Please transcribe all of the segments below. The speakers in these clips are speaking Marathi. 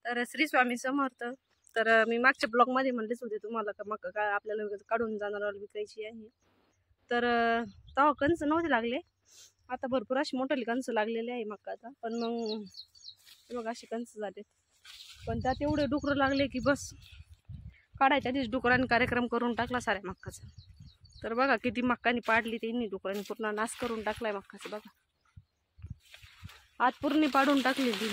तर श्री स्वामी समर्थ. तर मी मागच्या ब्लॉग मध्ये म्हणलेच होते तुम्हाला का मका काय आपल्याला काढून जनावराला विकायची आहे. तर तेव्हा कंस नव्हते लागले, आता भरपूर अशी मोठी कंस लागलेले आहे मकाचा. पण मग बघा अशी कंस झालेत, पण त्यात एवढे डुकर लागले की बस काढायच्या आधीच डुकरांनी कार्यक्रम करून टाकला साऱ्या मक्काचा. तर बघा किती मक्कानी पाडली त्यांनी, डुकरांनी पूर्ण नाश करून टाकलाय मक्काचा. बघा आत पूर्ण पाडून टाकली ती,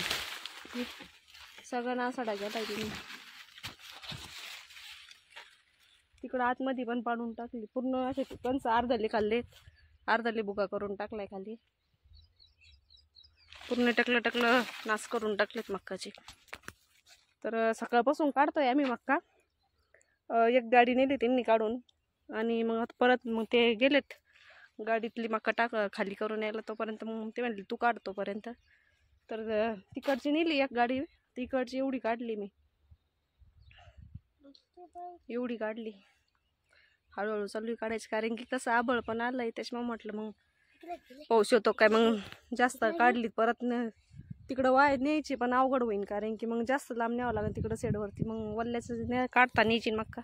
सगळं नासाडा गेलाय तिने. तिकडं आतमध्ये पण पाडून टाकली पूर्ण. असे कंस अर्धले खाल्ले, अर्धले बुका करून टाकलाय खाली, पूर्ण टकलं नाश करून टाकलेत मक्काचे. तर सकाळपासून काढतोय आम्ही मक्का. एक गाडी नेली त्यांनी काढून, आणि मग परत मग ते गेलेत गाडीतली मक्का खाली करून यायला. तोपर्यंत मग ते म्हणले तू काढ तोपर्यंत. तर तिकडची नेली एक गाडी, तिकडची एवढी काढली मी, एवढी काढली. हळूहळू चालू काढायची, कारण की कसं आबळ पण आलंय, त्याच्यामुळे म्हटलं मग पाऊस येतो काय मग जास्त काढली परत तिकडं वाय न्यायची पण अवघड होईल, कारण की मग जास्त लांब न्यावं लागेल तिकडं सेडवरती, मग वल्ल्याचं काढता न्यायची मक्का.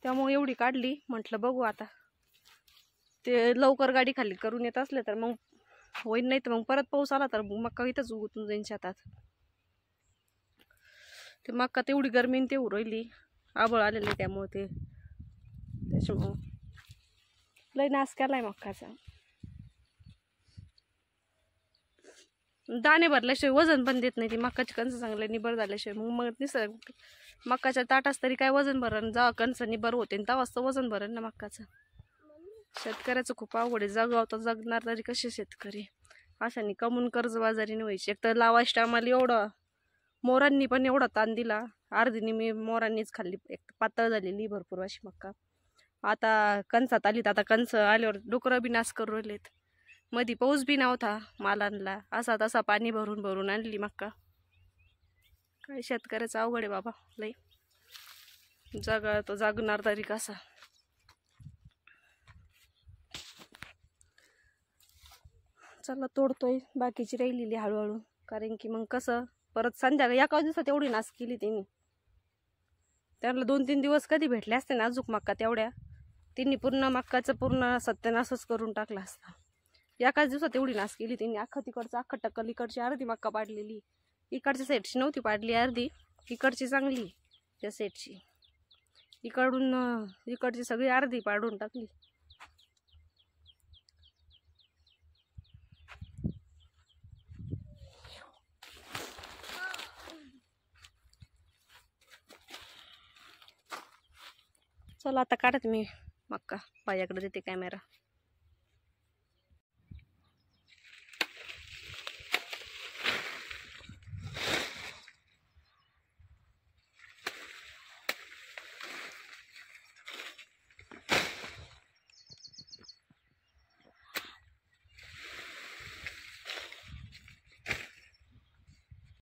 त्यामुळे एवढी काढली. म्हटलं बघू आता ते लवकर गाडी खाली करून येत असले तर मग होईल, नाही तर मग परत पाऊस आला तर मक्का इथंच उगतून जाईन शेतात. ते मक्का तेवढी गरमीने ते उरवली, आबळ आलेले त्यामुळे ते, त्याच्यामुळं लय नाश केलाय मक्काचा. दाणे भरल्याशिवाय वजन पण देत नाही ती मक्काची. कंस चांगले निबर झाल्याशिवाय मग निसर्ग मक्काच्या ताटास तरी काय वजन भरण, जेव्हा कंस निबर होते तेव्हाच वजन भरण ना मक्काचं. शेतकऱ्याचं खूप अवघड आहे, जगाव तर जगणार तरी कसे शेतकरी. अशाने कमून कर्जबाजारी व्हायची. एक तर लावायच्या टायमाला एवढं मोरांनी पण एवढा ताण दिला, अर्धीने मी मोरांनीच खाल्ली, एक पातळ झालेली भरपूर अशी मक्का. आता कंसात आलीत, आता कंस आल्यावर डुकरं बी नाश करून राहिलेत. मधी पाऊस बी नव्हता, मालांना असा तसा पाणी भरून भरून आणली मक्का. काय शेतकऱ्याचं अवघड आहे बाबा लय. जगा तो जागणार तरी कसा. चला तोडतोय बाकीची राहिलेली हळूहळू, कारण की मग कसं परत संध्याकाळी एका दिवसात एवढी नाश केली त्यांनी. त्यांना 2-3 दिवस कधी भेटले असते ना अजूक मक्का तेवढ्या, त्यांनी पूर्ण मक्काचं पूर्ण सत्यानाशच करून टाकला असता. एकाच दिवसात एवढी नाश केली त्यांनी. अख्खा तिकडचं अख्खा टक्कल, इकडची अर्धी मक्का पाडलेली, इकडच्या साईडची नव्हती पाडली अर्धी, इकडची चांगली त्या साईडची, इकडून इकडची सगळी अर्धी पाडून टाकली. चला आता काढत मी मक्का, पायाकडे देते कॅमेरा.